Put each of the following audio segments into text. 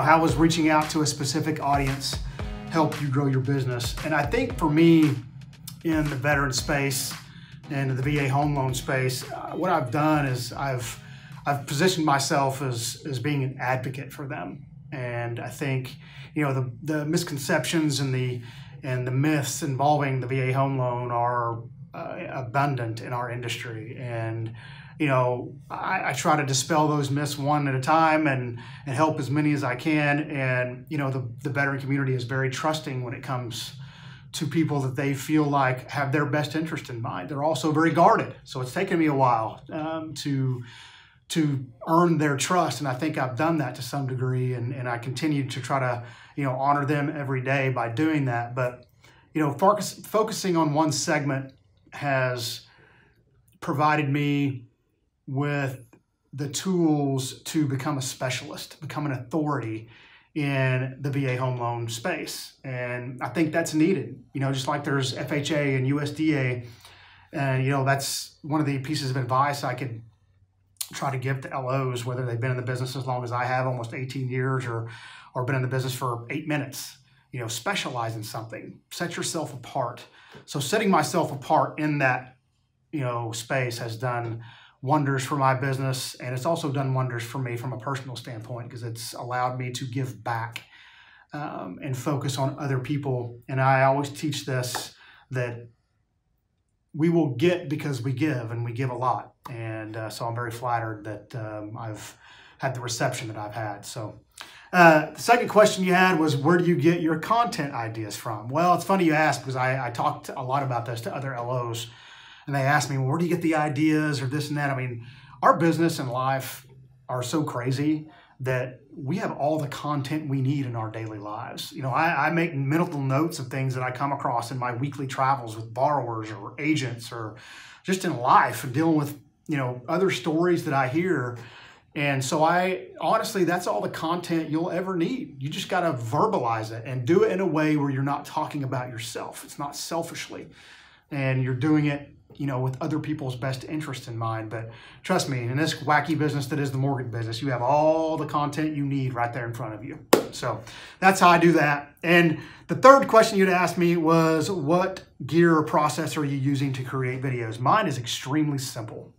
How was reaching out to a specific audience help you grow your business? And I think for me, in the veteran space and the VA home loan space, what I've done is I've positioned myself as being an advocate for them. And I think, you know, the misconceptions and the myths involving the VA home loan are abundant in our industry. And you know, I try to dispel those myths one at a time and help as many as I can. And, you know, the veteran community is very trusting when it comes to people that they feel like have their best interest in mind. They're also very guarded. So it's taken me a while to earn their trust. And I think I've done that to some degree. And I continue to try to, you know, honor them every day by doing that. But, you know, focusing on one segment has provided me with the tools to become a specialist, become an authority in the VA home loan space. And I think that's needed, you know, just like there's FHA and USDA. And, you know, that's one of the pieces of advice I could try to give to LOs, whether they've been in the business as long as I have, almost 18 years, or been in the business for 8 minutes. You know, specialize in something, set yourself apart. So setting myself apart in that, you know, space has done wonders for my business, and it's also done wonders for me from a personal standpoint, because it's allowed me to give back and focus on other people. And I always teach this, that we will get because we give, and we give a lot. And so I'm very flattered that I've had the reception that I've had. So the second question you had was, where do you get your content ideas from? Well, it's funny you ask, because I talked a lot about this to other LOs. And they ask me, well, where do you get the ideas or this and that? I mean, our business and life are so crazy that we have all the content we need in our daily lives. You know, I make mental notes of things that I come across in my weekly travels with borrowers or agents, or just in life, and dealing with, you know, other stories that I hear. And so honestly, that's all the content you'll ever need. You just got to verbalize it and do it in a way where you're not talking about yourself. It's not selfishly, and you're doing it, you know, with other people's best interest in mind. But trust me, in this wacky business that is the mortgage business, you have all the content you need right there in front of you. So that's how I do that. And the third question you'd asked me was, what gear or process are you using to create videos? Mine is extremely simple.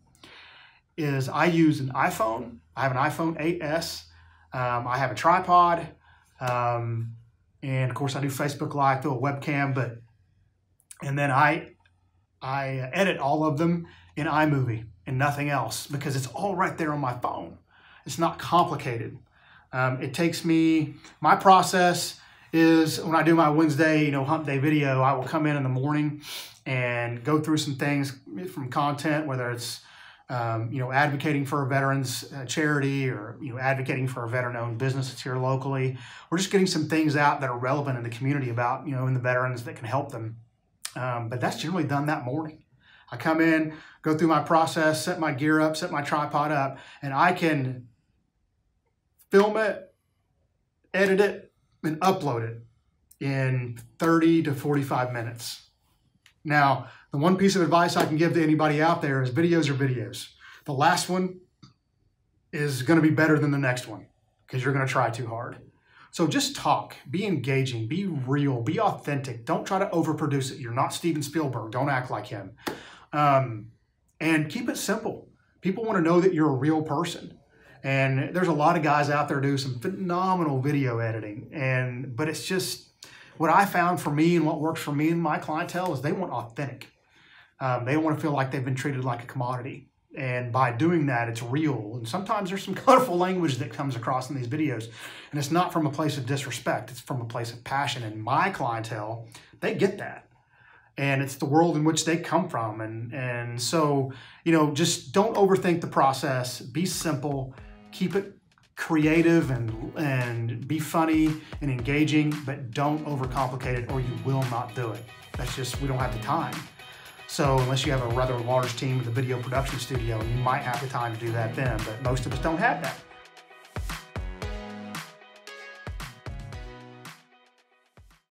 I use an iPhone. I have an iPhone 8S. I have a tripod. And of course I do Facebook Live through a webcam, and then I edit all of them in iMovie and nothing else, because it's all right there on my phone. It's not complicated. It takes me, my process is, when I do my Wednesday, you know, hump day video, I will come in the morning and go through some things from content, whether it's, you know, advocating for a veterans charity, or, you know, advocating for a veteran-owned business that's here locally. We're just getting some things out that are relevant in the community about, you know, in the veterans that can help them. But that's generally done that morning. I come in, go through my process, set my gear up, set my tripod up, and I can film it, edit it, and upload it in 30 to 45 minutes. Now, the one piece of advice I can give to anybody out there is, videos are videos. The last one is going to be better than the next one, because you're going to try too hard. So just talk, be engaging, be real, be authentic. Don't try to overproduce it. You're not Steven Spielberg. Don't act like him. And keep it simple. People want to know that you're a real person. And there's a lot of guys out there do some phenomenal video editing. But it's just, what I found for me and what works for me and my clientele is they want authentic. They don't want to feel like they've been treated like a commodity. And by doing that, it's real. And sometimes there's some colorful language that comes across in these videos. And it's not from a place of disrespect. It's from a place of passion. And my clientele, they get that. And it's the world in which they come from. And so, you know, just don't overthink the process. Be simple. Keep it creative and be funny and engaging, but don't overcomplicate it, or you will not do it. That's just, we don't have the time. So unless you have a rather large team with a video production studio, you might have the time to do that then, but most of us don't have that.